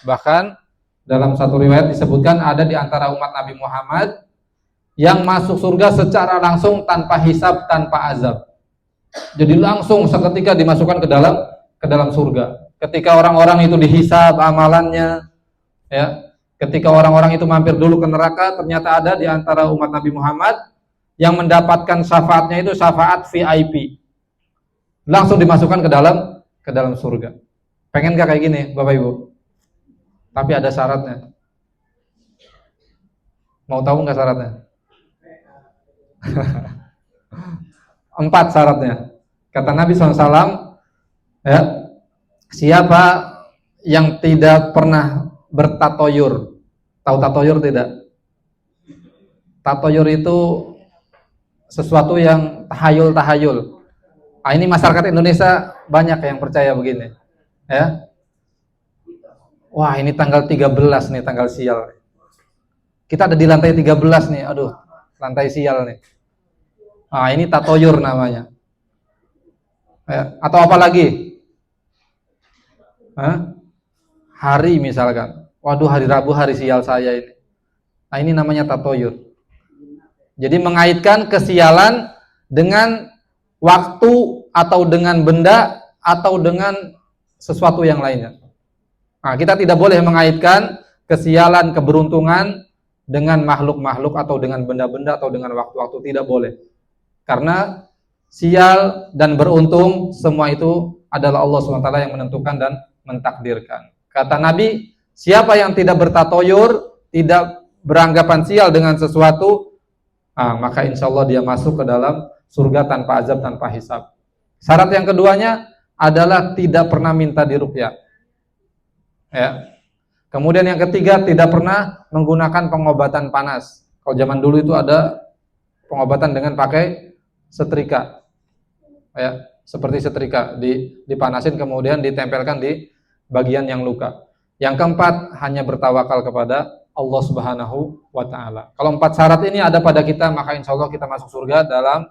Bahkan dalam satu riwayat disebutkan ada di antara umat Nabi Muhammad yang masuk surga secara langsung tanpa hisab, tanpa azab. Jadi langsung seketika dimasukkan ke dalam surga. Ketika orang-orang itu dihisab amalannya, ya, ketika orang-orang itu mampir dulu ke neraka, ternyata ada di antara umat Nabi Muhammad yang mendapatkan syafaatnya itu syafaat VIP. Langsung dimasukkan ke dalam surga. Pengen gak kayak gini, Bapak Ibu? Tapi ada syaratnya. Mau tahu nggak syaratnya? 4 syaratnya. Kata Nabi SAW, ya, siapa yang tidak pernah bertatoyur? Tahu tatoyur tidak? Tatoyur itu sesuatu yang tahayul-tahayul. Ah, ini masyarakat Indonesia banyak yang percaya begini. Ya. Wah, ini tanggal 13 nih, tanggal sial. Kita ada di lantai 13 nih. Aduh, lantai sial nih. Ah, ini tatoyur namanya. Ya. Atau apa lagi? Hah? Hari misalkan. Waduh, hari Rabu hari sial saya ini. Nah, ini namanya tatoyur. Jadi mengaitkan kesialan dengan waktu atau dengan benda atau dengan sesuatu yang lainnya. Nah, kita tidak boleh mengaitkan kesialan, keberuntungan dengan makhluk-makhluk atau dengan benda-benda atau dengan waktu-waktu, tidak boleh. Karena sial dan beruntung semua itu adalah Allah SWT yang menentukan dan mentakdirkan. Kata Nabi, siapa yang tidak bertatoyur, tidak beranggapan sial dengan sesuatu, maka insya Allah dia masuk ke dalam surga tanpa azab, tanpa hisab. Syarat yang keduanya adalah tidak pernah minta diruqyah. Ya. Kemudian yang ketiga, tidak pernah menggunakan pengobatan panas. Kalau zaman dulu itu ada pengobatan dengan pakai setrika. Ya, seperti setrika, dipanasin kemudian ditempelkan di bagian yang luka. Yang keempat, hanya bertawakal kepada Allah Subhanahu wa Ta'ala. Kalau 4 syarat ini ada pada kita, maka insya Allah kita masuk surga dalam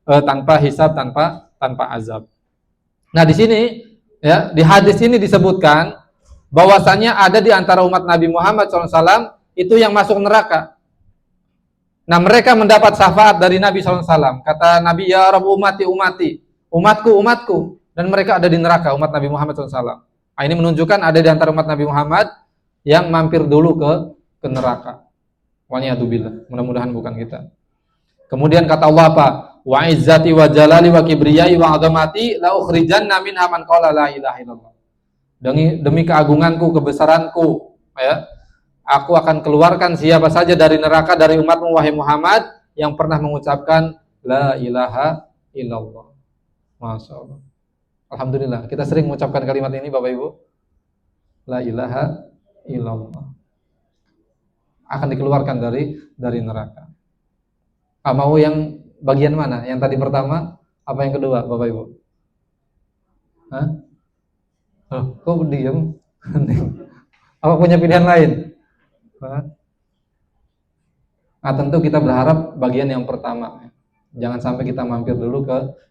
tanpa hisab, tanpa azab. Nah, di sini ya, di hadis ini disebutkan bahwasanya ada di antara umat Nabi Muhammad SAW itu yang masuk neraka. Nah, mereka mendapat syafaat dari Nabi SAW. Kata Nabi, ya Rabb, umati, umatku, dan mereka ada di neraka, umat Nabi Muhammad SAW. Nah, ini menunjukkan ada di antara umat Nabi Muhammad yang mampir dulu ke neraka. Waliyadzubillah. Mudah-mudahan bukan kita. Kemudian kata Allah apa? Wa izzati wa jalali wa kibriyai wa azamati la ukhrijanna minha man qala la ilaha illallah. Demi keagunganku, kebesaranku, ya, aku akan keluarkan siapa saja dari neraka dari umatmu wahai Muhammad yang pernah mengucapkan la ilaha illallah. Masya Allah. Alhamdulillah, kita sering mengucapkan kalimat ini Bapak Ibu. La ilaha illallah. Akan dikeluarkan dari neraka. Mau yang bagian mana? Yang tadi pertama, apa yang kedua Bapak Ibu? Hah? Kok diam? Apa punya pilihan lain? Nah, tentu kita berharap bagian yang pertama. Jangan sampai kita mampir dulu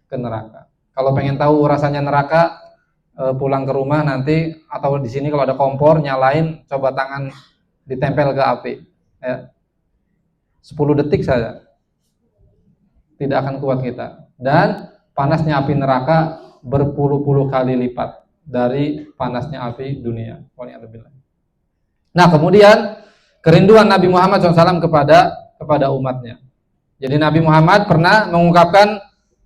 ke neraka. Kalau pengen tahu rasanya neraka, pulang ke rumah nanti atau di sini kalau ada kompor nyalain, coba tangan ditempel ke api. Ya. 10 detik saja. Tidak akan kuat kita. Dan panasnya api neraka berpuluh-puluh kali lipat dari panasnya api dunia. Nah, kemudian kerinduan Nabi Muhammad SAW kepada umatnya. Jadi Nabi Muhammad pernah mengungkapkan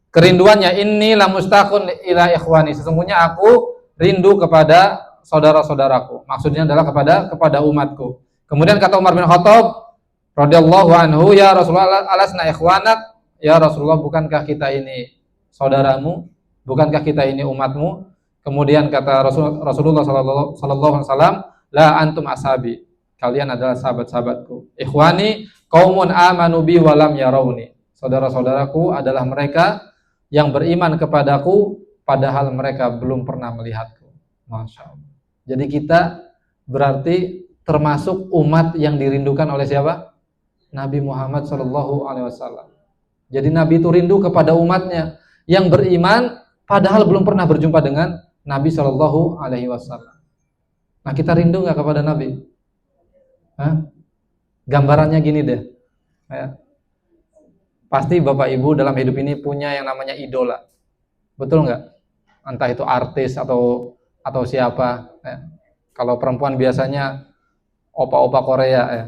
kerinduannya, inni la mustaqun ila ikhwani, sesungguhnya aku rindu kepada saudara-saudaraku. Maksudnya adalah kepada umatku. Kemudian kata Umar bin Khattab radhiyallahu anhu, ya Rasulullah, alasna ikhwanak, ya Rasulullah, bukankah kita ini saudaramu? Bukankah kita ini umatmu? Kemudian kata Rasulullah sallallahu alaihi wasallam, la antum ashabi, kalian adalah sahabat-sahabatku. Ikhwani qaumun amanu bi wa lam yarawni, saudara-saudaraku adalah mereka yang beriman kepadaku padahal mereka belum pernah melihatku. Masya Allah. Jadi kita berarti termasuk umat yang dirindukan oleh siapa? Nabi Muhammad SAW. Jadi Nabi itu rindu kepada umatnya yang beriman padahal belum pernah berjumpa dengan Nabi SAW. Nah, kita rindu nggak kepada Nabi? Hah? Gambarannya gini deh. Ya. Pasti Bapak Ibu dalam hidup ini punya yang namanya idola. Betul nggak? Entah itu artis atau siapa. Ya. Kalau perempuan biasanya opa-opa Korea. Ya.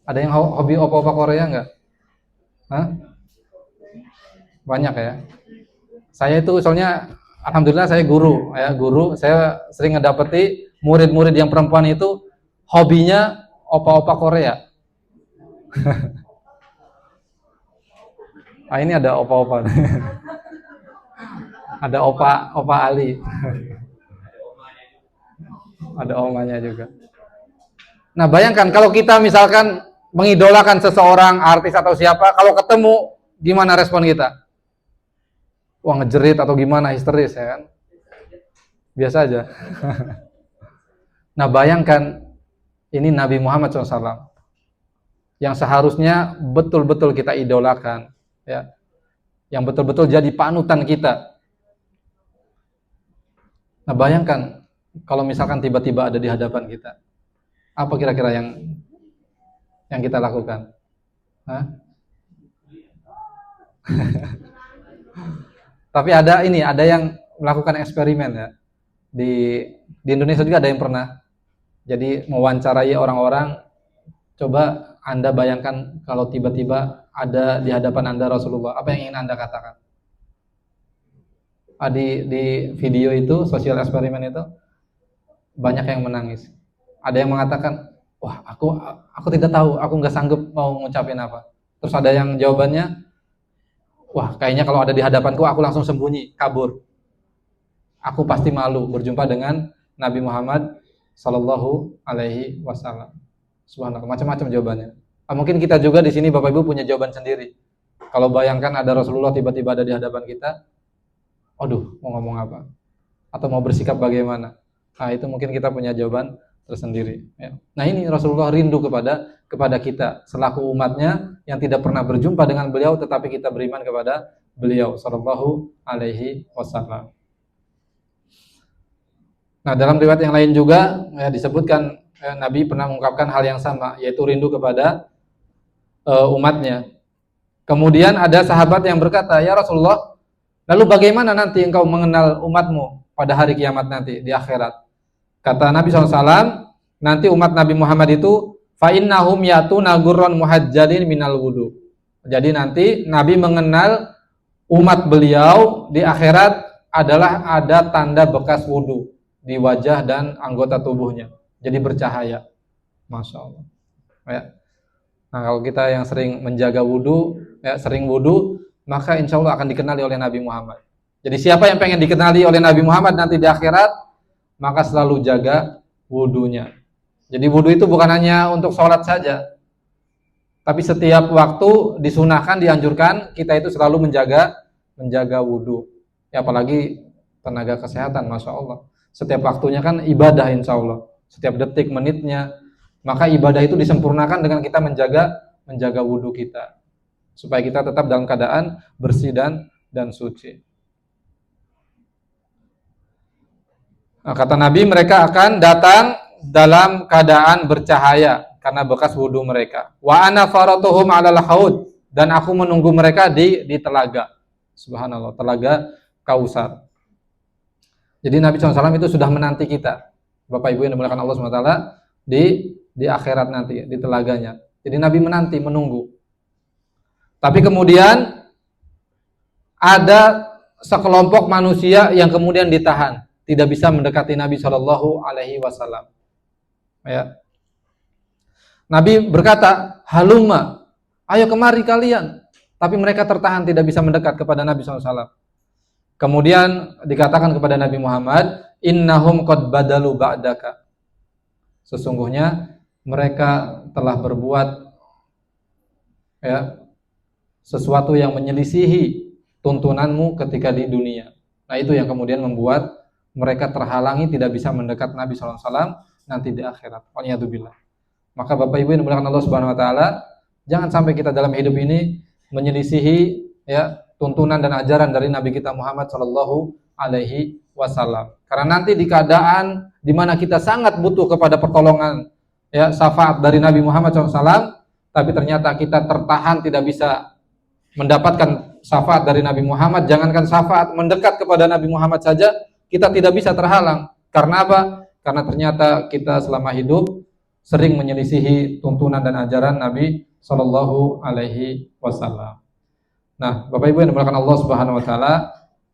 Ada yang hobi opa-opa Korea nggak? Hah? Banyak ya. Saya itu soalnya alhamdulillah saya guru. Saya sering ngedapeti murid-murid yang perempuan itu hobinya opa-opa Korea. Ah, ini ada opa-opa. Ada opa Ali. Ada omanya juga. Nah, bayangkan kalau kita misalkan mengidolakan seseorang, artis atau siapa, kalau ketemu, gimana respon kita? Wah, ngejerit atau gimana, histeris ya kan? Biasa aja. Nah, bayangkan ini Nabi Muhammad SAW yang seharusnya betul-betul kita idolakan, ya, yang betul-betul jadi panutan kita. Nah, bayangkan kalau misalkan tiba-tiba ada di hadapan kita, apa kira-kira yang kita lakukan? Hah? Tapi ada yang melakukan eksperimen ya. Di Indonesia juga ada yang pernah. Jadi mewawancarai orang-orang, coba Anda bayangkan kalau tiba-tiba ada di hadapan Anda Rasulullah, apa yang ingin Anda katakan? Di video itu, sosial eksperimen itu, banyak yang menangis. Ada yang mengatakan, wah aku tidak tahu, aku nggak sanggup mau ngucapin apa. Terus ada yang jawabannya, wah kayaknya kalau ada di hadapanku aku langsung sembunyi, kabur. Aku pasti malu berjumpa dengan Nabi Muhammad Sallallahu Alaihi Wasallam. Subhanallah, macam-macam jawabannya. Mungkin kita juga di sini Bapak Ibu punya jawaban sendiri. Kalau bayangkan ada Rasulullah tiba-tiba ada di hadapan kita, aduh mau ngomong apa? Atau mau bersikap bagaimana? Nah itu mungkin kita punya jawaban tersendiri. Ya. Nah ini Rasulullah rindu kepada kita selaku umatnya yang tidak pernah berjumpa dengan beliau, tetapi kita beriman kepada beliau Sallallahu Alaihi Wasallam. Nah dalam riwayat yang lain juga ya, disebutkan Nabi pernah mengungkapkan hal yang sama, yaitu rindu kepada umatnya. Kemudian ada sahabat yang berkata, ya Rasulullah, lalu bagaimana nanti engkau mengenal umatmu pada hari kiamat nanti di akhirat? Kata Nabi SAW, nanti umat Nabi Muhammad itu fa'innahum yatuna gurran muhajjalin minal wudu. Jadi nanti Nabi mengenal umat beliau di akhirat adalah ada tanda bekas wudu di wajah dan anggota tubuhnya. Jadi bercahaya. Masya Allah. Ya. Nah kalau kita yang sering menjaga wudu, ya, sering wudu, maka insya Allah akan dikenali oleh Nabi Muhammad. Jadi siapa yang pengen dikenali oleh Nabi Muhammad nanti di akhirat, maka selalu jaga wudunya. Jadi wudu itu bukan hanya untuk sholat saja, tapi setiap waktu disunahkan, dianjurkan kita itu selalu menjaga wudu. Ya, apalagi tenaga kesehatan, Masya Allah. Setiap waktunya kan ibadah insya Allah. Setiap detik, menitnya. Maka ibadah itu disempurnakan dengan kita menjaga wudu kita. Supaya kita tetap dalam keadaan bersih dan suci. Nah, kata Nabi, mereka akan datang dalam keadaan bercahaya karena bekas wudu mereka. Wa ana faratuhum 'alal haud, dan aku menunggu mereka di telaga. Subhanallah, telaga Kausar. Jadi Nabi SAW itu sudah menanti kita, Bapak Ibu yang dimuliakan Allah SWT, di akhirat nanti, di telaganya. Jadi Nabi menanti, menunggu. Tapi kemudian ada sekelompok manusia yang kemudian ditahan, tidak bisa mendekati Nabi Shallallahu Alaihi Wasallam. Ya. Nabi berkata, halumma, ayo kemari kalian. Tapi mereka tertahan, tidak bisa mendekat kepada Nabi SAW. Kemudian dikatakan kepada Nabi Muhammad, innahum qad badalu ba'daka. Sesungguhnya mereka telah berbuat ya, sesuatu yang menyelisihi tuntunanmu ketika di dunia. Nah itu yang kemudian membuat mereka terhalangi tidak bisa mendekat Nabi SAW nanti di akhirat. Waliyadzubillah. Maka Bapak Ibu yang dimuliakan Allah Subhanahu Wa Taala, jangan sampai kita dalam hidup ini menyelisihi ya tuntunan dan ajaran dari Nabi kita Muhammad Sallallahu Alaihi Wasallam. Karena nanti di keadaan di mana kita sangat butuh kepada pertolongan, ya syafaat dari Nabi Muhammad SAW, tapi ternyata kita tertahan tidak bisa mendapatkan syafaat dari Nabi Muhammad. Jangankan syafaat, mendekat kepada Nabi Muhammad saja kita tidak bisa terhalang. Karena apa? Karena ternyata kita selama hidup sering menyelisihi tuntunan dan ajaran Nabi Sallallahu Alaihi Wasallam. Nah, Bapak Ibu yang dimuliakan Allah Subhanahu Wa Taala,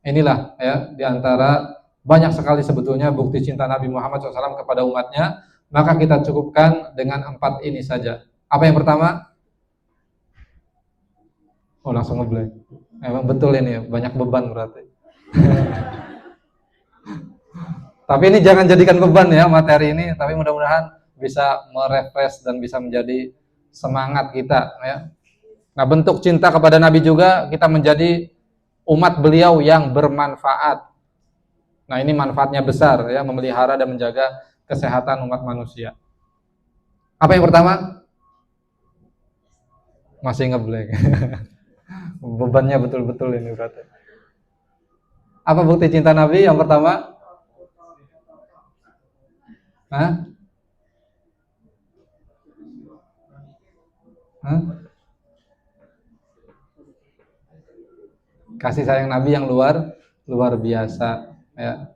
inilah ya di antara banyak sekali sebetulnya bukti cinta Nabi Muhammad SAW kepada umatnya, maka kita cukupkan dengan 4 ini saja. Apa yang pertama? Oh, langsung ngeblank. Emang betul ini, banyak beban berarti. Tapi ini jangan jadikan beban ya materi ini, tapi mudah-mudahan bisa merefresh dan bisa menjadi semangat kita ya. Nah, bentuk cinta kepada Nabi juga kita menjadi umat beliau yang bermanfaat. Nah, ini manfaatnya besar ya, memelihara dan menjaga kesehatan umat manusia. Apa yang pertama? Masih ngeblank. Bebannya betul-betul ini berarti. Apa bukti cinta Nabi yang pertama? Hah? Hah? Kasih sayang Nabi yang luar biasa ya.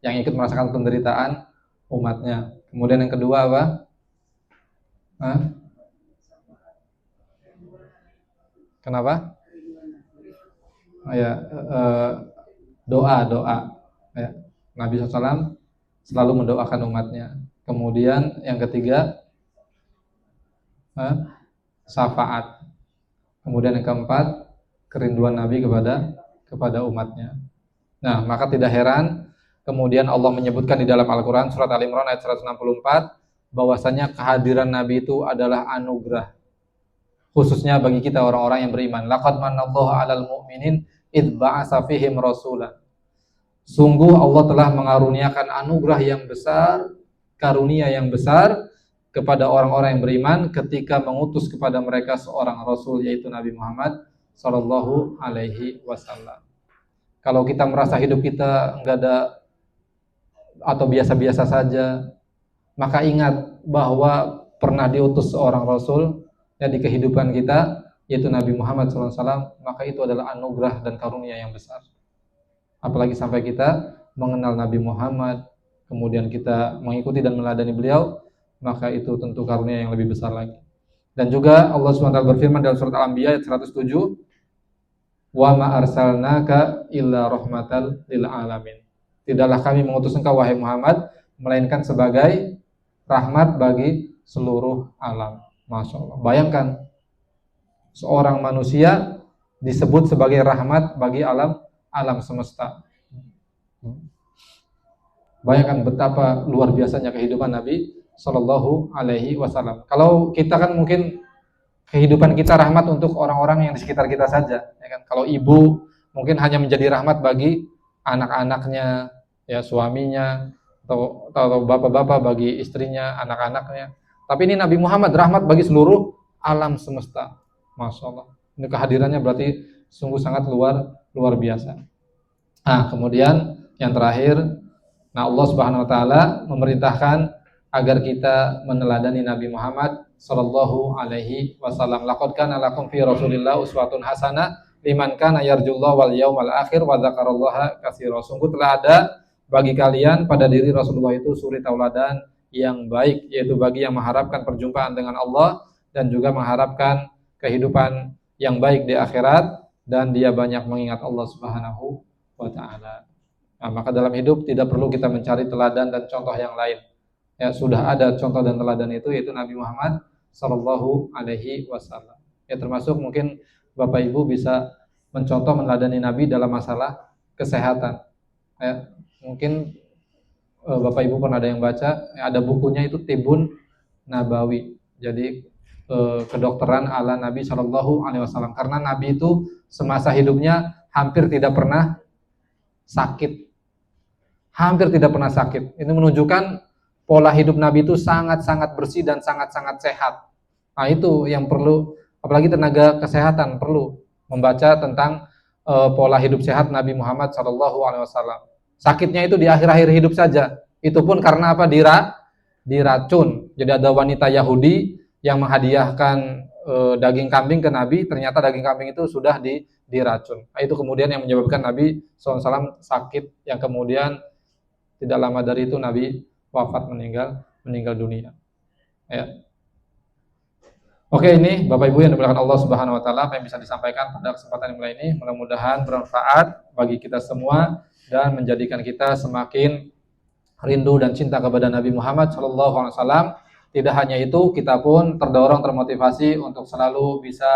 Yang ikut merasakan penderitaan umatnya. Kemudian yang kedua apa? Hah? Kenapa? Ya, doa ya. Nabi SAW selalu mendoakan umatnya. Kemudian yang ketiga, syafaat. Kemudian yang keempat, kerinduan Nabi kepada umatnya. Nah, maka tidak heran kemudian Allah menyebutkan di dalam Al-Quran surat Al-Imran ayat 164 bahwasanya kehadiran Nabi itu adalah anugerah khususnya bagi kita orang-orang yang beriman. Laqad manallahu 'alal mu'minin id ba'atsa fihim rasulan. Sungguh Allah telah mengaruniakan anugerah yang besar, karunia yang besar kepada orang-orang yang beriman ketika mengutus kepada mereka seorang rasul, yaitu Nabi Muhammad sallallahu alaihi wasallam. Kalau kita merasa hidup kita enggak ada atau biasa-biasa saja, maka ingat bahwa pernah diutus seorang rasul ya di kehidupan kita, yaitu Nabi Muhammad SAW, maka itu adalah anugerah dan karunia yang besar. Apalagi sampai kita mengenal Nabi Muhammad, kemudian kita mengikuti dan meneladani beliau, maka itu tentu karunia yang lebih besar lagi. Dan juga Allah SWT berfirman dalam surat Al-Anbiya ayat 107, wa ma arsalnaka illa rahmatal lil alamin. Tidaklah kami mengutus engkau wahai Muhammad melainkan sebagai rahmat bagi seluruh alam. Masya Allah. Bayangkan seorang manusia disebut sebagai rahmat bagi alam semesta. Bayangkan betapa luar biasanya kehidupan Nabi Shallallahu Alaihi Wasallam. Kalau kita kan mungkin kehidupan kita rahmat untuk orang-orang yang di sekitar kita saja. Ya kan? Kalau ibu mungkin hanya menjadi rahmat bagi anak-anaknya, ya suaminya, atau bapak-bapak bagi istrinya, anak-anaknya. Tapi ini Nabi Muhammad rahmat bagi seluruh alam semesta. Masya Allah. Ini kehadirannya berarti sungguh sangat luar biasa. Nah, kemudian yang terakhir, nah Allah Subhanahu Wa Taala memerintahkan agar kita meneladani Nabi Muhammad Sallallahu Alaihi Wasallam. Laqad kana lakum fi Rasulillah uswatun hasanah liman kana yarjullaha wal yaumal akhir wa dzakarallaha katsira. Sungguh telah ada bagi kalian pada diri Rasulullah itu suri tauladan yang baik, yaitu bagi yang mengharapkan perjumpaan dengan Allah dan juga mengharapkan kehidupan yang baik di akhirat dan dia banyak mengingat Allah Subhanahu wa taala. Nah, maka dalam hidup tidak perlu kita mencari teladan dan contoh yang lain. Ya, sudah ada contoh dan teladan itu, yaitu Nabi Muhammad sallallahu alaihi wasallam. Ya, termasuk mungkin Bapak Ibu bisa mencontoh meneladani Nabi dalam masalah kesehatan. Ya, mungkin Bapak Ibu pernah ada yang baca, ada bukunya itu Tibun Nabawi. Jadi kedokteran ala Nabi Shallallahu Alaihi Wasallam. Karena Nabi itu semasa hidupnya hampir tidak pernah sakit, hampir tidak pernah sakit. Ini menunjukkan pola hidup Nabi itu sangat-sangat bersih dan sangat-sangat sehat. Nah, itu yang perlu, apalagi tenaga kesehatan perlu membaca tentang pola hidup sehat Nabi Muhammad Shallallahu Alaihi Wasallam. Sakitnya itu di akhir-akhir hidup saja. Itu pun karena apa? Diracun. Jadi ada wanita Yahudi yang menghadiahkan daging kambing ke Nabi. Ternyata daging kambing itu sudah diracun. Nah, itu kemudian yang menyebabkan Nabi SAW sakit. Yang kemudian tidak lama dari itu Nabi wafat, meninggal dunia. Ya. Oke, ini Bapak Ibu yang dimuliakan Allah Subhanahu Wa Taala, apa yang bisa disampaikan pada kesempatan yang mulai ini. Mudah-mudahan bermanfaat bagi kita semua. dan menjadikan kita semakin rindu dan cinta kepada Nabi Muhammad SAW. Tidak hanya itu, kita pun terdorong, termotivasi untuk selalu bisa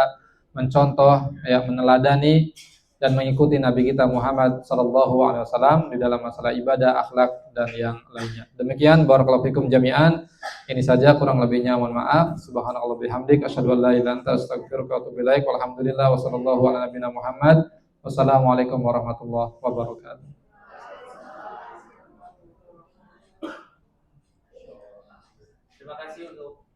mencontoh, meneladani dan mengikuti Nabi kita Muhammad SAW di dalam masalah ibadah, akhlak dan yang lainnya. Demikian, barakallahu fikum jami'an. Ini saja, kurang lebihnya mohon maaf. Subhanallah bihamdik, asyhadu an la ilaha illa anta, astaghfiruka wa atubu ilaik. Walhamdulillah wa sallallahu ala nabiyina Muhammad. Wassalamualaikum warahmatullahi wabarakatuh. Terima kasih untuk